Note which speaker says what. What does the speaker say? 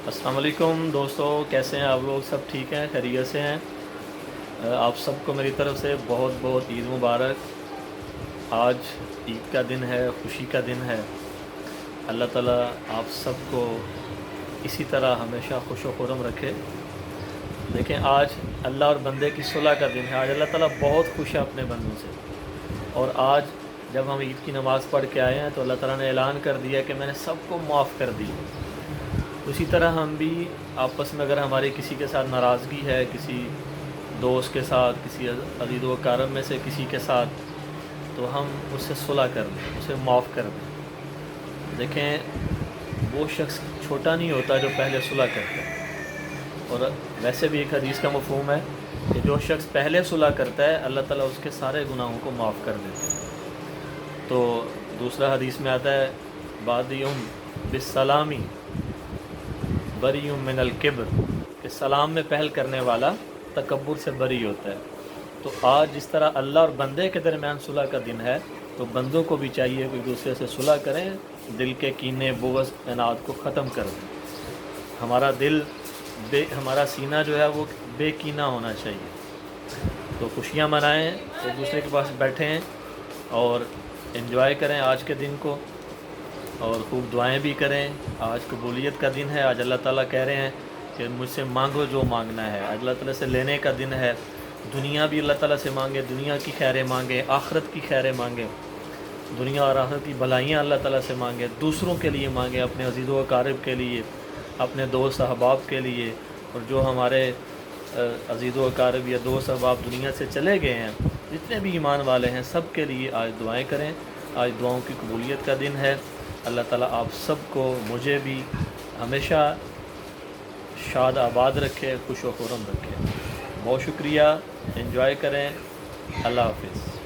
Speaker 1: السلام علیکم دوستو، کیسے ہیں آپ لوگ؟ سب ٹھیک ہیں، خیریت سے ہیں؟ آپ سب کو میری طرف سے بہت بہت عید مبارک۔ آج عید کا دن ہے، خوشی کا دن ہے۔ اللہ تعالیٰ آپ سب کو اسی طرح ہمیشہ خوش و خرم رکھے۔ دیکھیں، آج اللہ اور بندے کی صلح کا دن ہے۔ آج اللہ تعالیٰ بہت خوش ہے اپنے بندوں سے، اور آج جب ہم عید کی نماز پڑھ کے آئے ہیں تو اللہ تعالیٰ نے اعلان کر دیا کہ میں نے سب کو معاف کر دی۔ اسی طرح ہم بھی آپس میں اگر ہماری کسی کے ساتھ ناراضگی ہے، کسی دوست کے ساتھ، کسی عزیز و اقارب میں سے کسی کے ساتھ، تو ہم اس سے صلح کر دیں، اسے معاف کر دیں۔ دیکھیں، وہ شخص چھوٹا نہیں ہوتا جو پہلے صلح کرتا ہے، اور ویسے بھی ایک حدیث کا مفہوم ہے کہ جو شخص پہلے صلح کرتا ہے اللہ تعالیٰ اس کے سارے گناہوں کو معاف کر دیتے ہیں۔ تو دوسرا حدیث میں آتا ہے بادیہم بالسلامی بری من الکبر، کہ سلام میں پہل کرنے والا تکبر سے بری ہوتا ہے۔ تو آج جس طرح اللہ اور بندے کے درمیان صلح کا دن ہے، تو بندوں کو بھی چاہیے کہ ایک دوسرے سے صلح کریں، دل کے کینے، بغض، عناد کو ختم کر دیں۔ ہمارا دل ہمارا سینہ جو ہے وہ بے کینہ ہونا چاہیے۔ تو خوشیاں منائیں، ایک دوسرے کے پاس بیٹھیں اور انجوائے کریں آج کے دن کو، اور خوب دعائیں بھی کریں۔ آج قبولیت کا دن ہے۔ آج اللہ تعالیٰ کہہ رہے ہیں کہ مجھ سے مانگو جو مانگنا ہے۔ آج اللہ تعالیٰ سے لینے کا دن ہے۔ دنیا بھی اللہ تعالیٰ سے مانگے، دنیا کی خیریں مانگے، آخرت کی خیریں مانگے، دنیا اور آخرت کی بھلائیاں اللہ تعالیٰ سے مانگے، دوسروں کے لیے مانگے، اپنے عزیز و اقارب کے لیے، اپنے دوست احباب کے لیے، اور جو ہمارے عزیز و اقارب یا دوست احباب دنیا سے چلے گئے ہیں، جتنے بھی ایمان والے ہیں، سب کے لیے آج دعائیں کریں۔ آج دعاؤں کی قبولیت کا دن ہے۔ اللہ تعالیٰ آپ سب کو، مجھے بھی، ہمیشہ شاد آباد رکھے، خوش و خرم رکھے۔ بہت شکریہ، انجوائے کریں۔ اللہ حافظ۔